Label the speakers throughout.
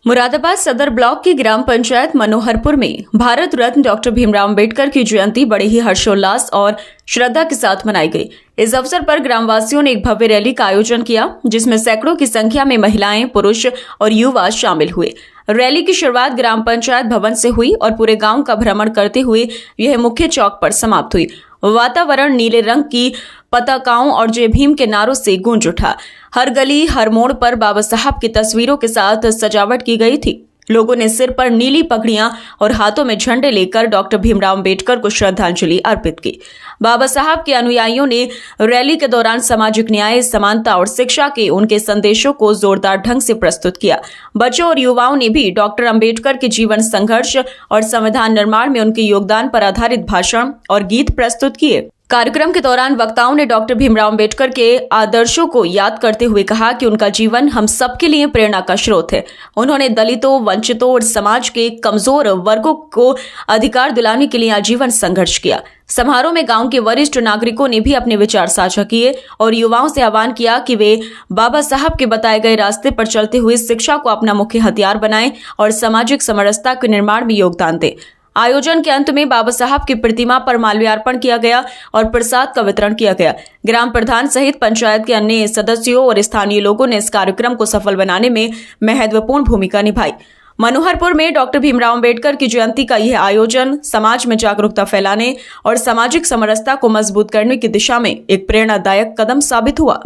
Speaker 1: मुरादाबाद सदर ब्लॉक की ग्राम पंचायत मनोहरपुर में भारत रत्न डॉक्टर भीमराव अंबेडकर की जयंती बड़े ही हर्षोल्लास और श्रद्धा के साथ मनाई गई। इस अवसर पर ग्रामवासियों ने एक भव्य रैली का आयोजन किया, जिसमें सैकड़ों की संख्या में महिलाएं, पुरुष और युवा शामिल हुए। रैली की शुरुआत ग्राम पंचायत भवन से हुई और पूरे गांव का भ्रमण करते हुए यह मुख्य चौक पर समाप्त हुई। वातावरण नीले रंग की पताकाओं और जय भीम के नारों से गूंज उठा। हर गली, हर मोड़ पर बाबा साहब की तस्वीरों के साथ सजावट की गई थी। लोगों ने सिर पर नीली पगड़ियां और हाथों में झंडे लेकर डॉक्टर भीमराव अंबेडकर को श्रद्धांजलि अर्पित की। बाबा साहब के अनुयायियों ने रैली के दौरान सामाजिक न्याय, समानता और शिक्षा के उनके संदेशों को जोरदार ढंग से प्रस्तुत किया। बच्चों और युवाओं ने भी डॉक्टर अंबेडकर के जीवन, संघर्ष और संविधान निर्माण में उनके योगदान पर आधारित भाषण और गीत प्रस्तुत किए। कार्यक्रम के दौरान वक्ताओं ने डॉक्टर भीमराव अंबेडकर के आदर्शों को याद करते हुए कहा कि उनका जीवन हम सबके लिए प्रेरणा का स्रोत है। उन्होंने दलितों, वंचितों और समाज के कमजोर वर्गों को अधिकार दिलाने के लिए आजीवन संघर्ष किया। समारोह में गांव के वरिष्ठ नागरिकों ने भी अपने विचार साझा किए और युवाओं से आह्वान किया कि वे बाबा साहब के बताए गए रास्ते पर चलते हुए शिक्षा को अपना मुख्य हथियार बनाएं और सामाजिक समरसता के निर्माण में योगदान दें। आयोजन के अंत में बाबा साहब की प्रतिमा पर माल्यार्पण किया गया और प्रसाद का वितरण किया गया। ग्राम प्रधान सहित पंचायत के अन्य सदस्यों और स्थानीय लोगों ने इस कार्यक्रम को सफल बनाने में महत्वपूर्ण भूमिका निभाई। मनोहरपुर में डॉक्टर भीमराव अंबेडकर की जयंती का यह आयोजन समाज में जागरूकता फैलाने और सामाजिक समरसता को मजबूत करने की दिशा में एक प्रेरणादायक कदम साबित हुआ।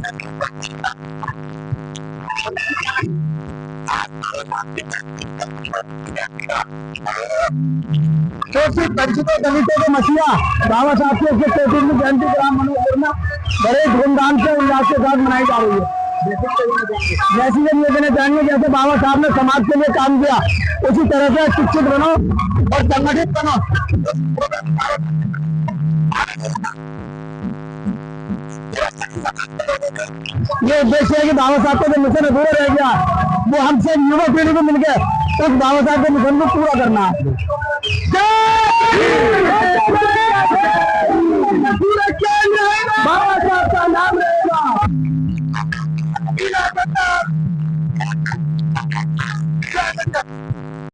Speaker 2: वंचितों दलितों के मसीहा बाबा साहब की 133वीं जयंती ग्राम मनोहरपुर में बड़े धूमधाम से उल्लास के साथ मनाई जा रही है। जैसे ये देना चाहेंगे, जैसे बाबा साहब ने समाज के लिए काम किया, उसी तरह से शिक्षित बनो और संगठित बनो। ये उद्देश्य है कि बाबा साहब का जो मिशन अधूरा रह गया, वो हमसे युवा पीढ़ी को मिलकर उस बाबा साहब के मिशन को पूरा करना है।